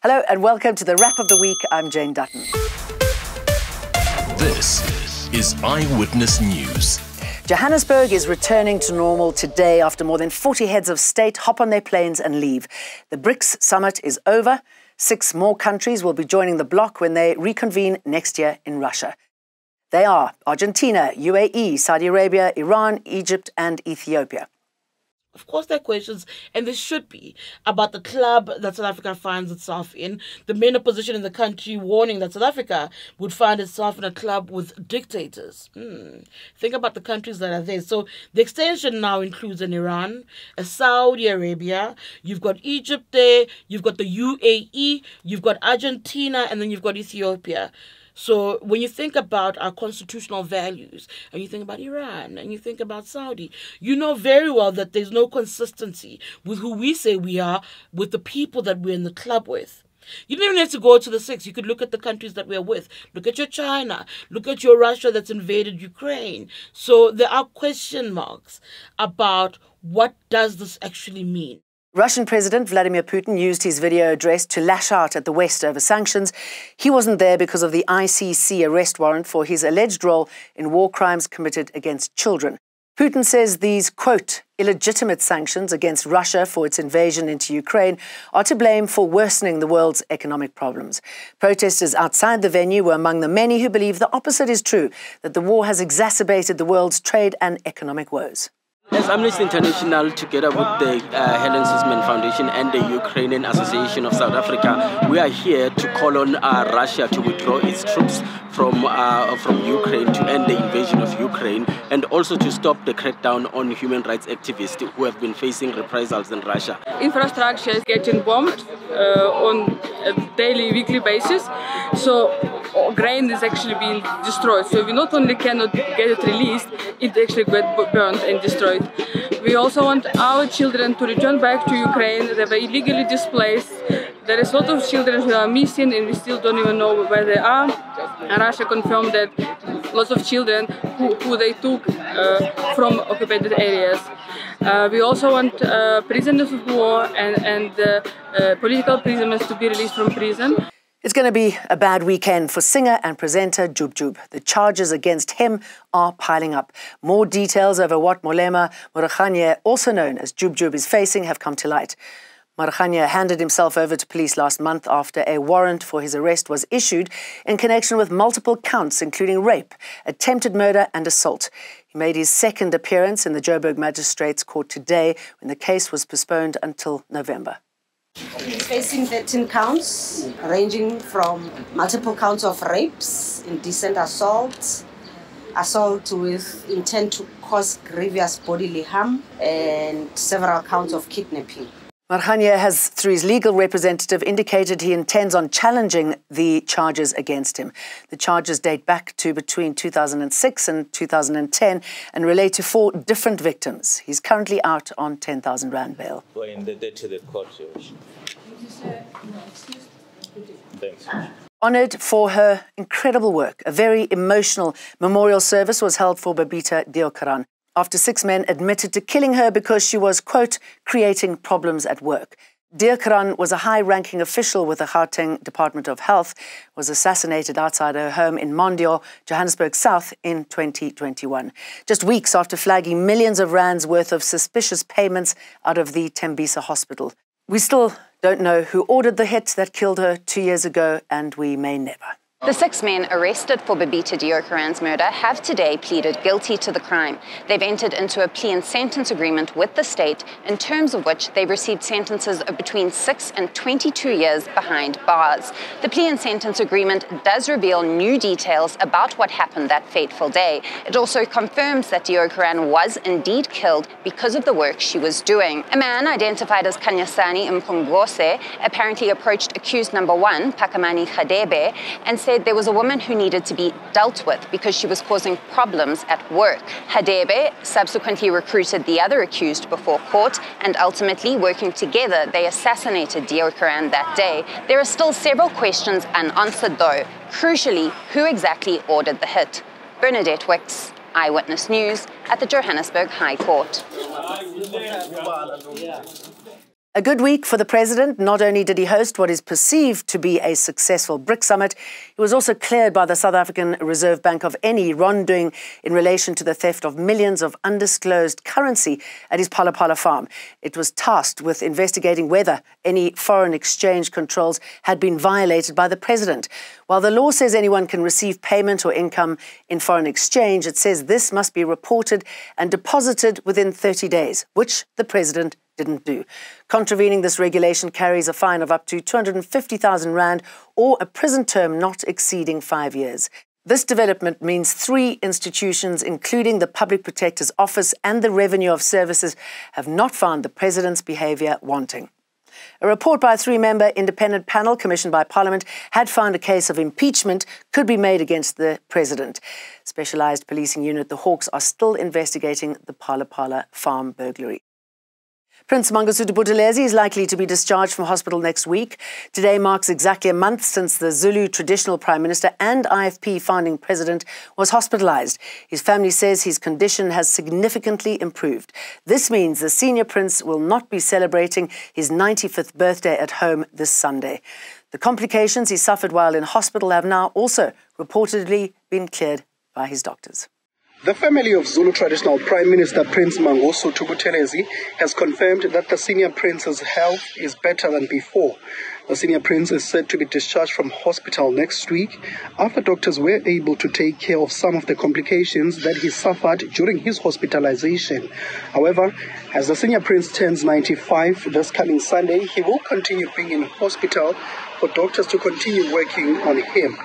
Hello and welcome to the Wrap of the Week. I'm Jane Dutton. This is Eyewitness News. Johannesburg is returning to normal today after more than 40 heads of state hop on their planes and leave. The BRICS summit is over. 6 more countries will be joining the bloc when they reconvene next year in Russia. They are Argentina, UAE, Saudi Arabia, Iran, Egypt and Ethiopia. Of course, there are questions, and there should be, about the club that South Africa finds itself in. The main opposition in the country warning that South Africa would find itself in a club with dictators. Think about the countries that are there. So the extension now includes an Iran, a Saudi Arabia, you've got Egypt there, you've got the UAE, you've got Argentina, and then you've got Ethiopia. So when you think about our constitutional values, and you think about Iran, and you think about Saudi, you know very well that there's no consistency with who we say we are with the people that we're in the club with. You don't even have to go to the 6. You could look at the countries that we're with. Look at your China. Look at your Russia that's invaded Ukraine. So there are question marks about what does this actually mean. Russian President Vladimir Putin used his video address to lash out at the West over sanctions. He wasn't there because of the ICC arrest warrant for his alleged role in war crimes committed against children. Putin says these, quote, illegitimate sanctions against Russia for its invasion into Ukraine are to blame for worsening the world's economic problems. Protesters outside the venue were among the many who believe the opposite is true, that the war has exacerbated the world's trade and economic woes. As Amnesty International, together with the Helen Suzman Foundation and the Ukrainian Association of South Africa, we are here to call on Russia to withdraw its troops from Ukraine to end the invasion of Ukraine and also to stop the crackdown on human rights activists who have been facing reprisals in Russia. Infrastructure is getting bombed on a daily, weekly basis, so grain is actually being destroyed. So we not only cannot get it released, it actually got burned and destroyed. We also want our children to return back to Ukraine. They were illegally displaced. There is a lot of children who are missing and we still don't even know where they are. And Russia confirmed that lots of children who they took from occupied areas. We also want prisoners of war and political prisoners to be released from prison. It's going to be a bad weekend for singer and presenter Jub Jub. The charges against him are piling up. More details over what Molema Morakhanye, also known as Jub Jub, is facing have come to light. Morakhanye handed himself over to police last month after a warrant for his arrest was issued in connection with multiple counts, including rape, attempted murder and assault. He made his second appearance in the Joburg Magistrates Court today when the case was postponed until November. He's facing 13 counts, ranging from multiple counts of rapes, indecent assault, assault with intent to cause grievous bodily harm, and several counts of kidnapping. Morakhanye has, through his legal representative, indicated he intends on challenging the charges against him. The charges date back to between 2006 and 2010 and relate to 4 different victims. He's currently out on 10,000 rand bail. In the day to the court, Thanks. Honoured for her incredible work, a very emotional memorial service was held for Babita Deokaran after 6 men admitted to killing her because she was, quote, creating problems at work. Deokaran was a high-ranking official with the Gauteng Department of Health, was assassinated outside her home in Mondio, Johannesburg South in 2021, just weeks after flagging millions of rands worth of suspicious payments out of the Tembisa hospital. We still don't know who ordered the hit that killed her 2 years ago, and we may never. The 6 men arrested for Babita Deokaran's murder have today pleaded guilty to the crime. They've entered into a plea and sentence agreement with the state, in terms of which they've received sentences of between 6 and 22 years behind bars. The plea and sentence agreement does reveal new details about what happened that fateful day. It also confirms that Deokaran was indeed killed because of the work she was doing. A man identified as Kanyasani Mpungose apparently approached accused number 1, Pakamani Khadebe, and said there was a woman who needed to be dealt with because she was causing problems at work. Hadebe subsequently recruited the other accused before court, and ultimately, working together, they assassinated Deokaran that day. There are still several questions unanswered though. Crucially, who exactly ordered the hit? Bernadette Wicks, Eyewitness News at the Johannesburg High Court. A good week for the president. Not only did he host what is perceived to be a successful BRICS summit, he was also cleared by the South African Reserve Bank of any wrongdoing in relation to the theft of millions of undisclosed currency at his Phala Phala farm. It was tasked with investigating whether any foreign exchange controls had been violated by the president. While the law says anyone can receive payment or income in foreign exchange, it says this must be reported and deposited within 30 days, which the president didn't do. Contravening this regulation carries a fine of up to 250,000 rand or a prison term not exceeding 5 years. This development means 3 institutions, including the Public Protector's Office and the Revenue of Services, have not found the president's behaviour wanting. A report by a 3-member independent panel commissioned by Parliament had found a case of impeachment could be made against the president. Specialised policing unit, the Hawks, are still investigating the Phala Phala farm burglary. Prince Mangosuthu Buthelezi is likely to be discharged from hospital next week. Today marks exactly a month since the Zulu traditional Prime Minister and IFP founding president was hospitalised. His family says his condition has significantly improved. This means the senior prince will not be celebrating his 95th birthday at home this Sunday. The complications he suffered while in hospital have now also reportedly been cleared by his doctors. The family of Zulu traditional Prime Minister Prince Mangosuthu Buthelezi has confirmed that the senior prince's health is better than before. The senior prince is said to be discharged from hospital next week after doctors were able to take care of some of the complications that he suffered during his hospitalization. However, as the senior prince turns 95 this coming Sunday, he will continue being in hospital for doctors to continue working on him.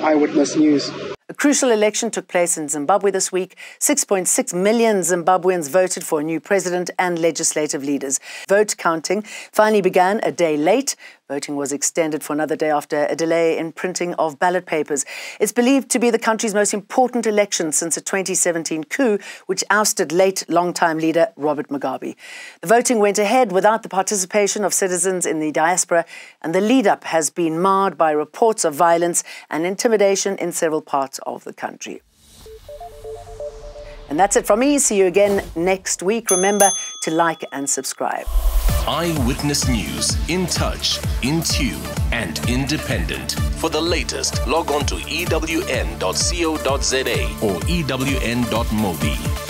Eyewitness News. A crucial election took place in Zimbabwe this week. 6.6 million Zimbabweans voted for a new president and legislative leaders. Vote counting finally began a day late. Voting was extended for another day after a delay in printing of ballot papers. It's believed to be the country's most important election since a 2017 coup, which ousted late long-time leader Robert Mugabe. The voting went ahead without the participation of citizens in the diaspora, and the lead-up has been marred by reports of violence and intimidation in several parts of the country. And that's it from me. See you again next week. Remember to like and subscribe. Eyewitness News. In touch, in tune, and independent. For the latest, log on to ewn.co.za or ewn.mobi.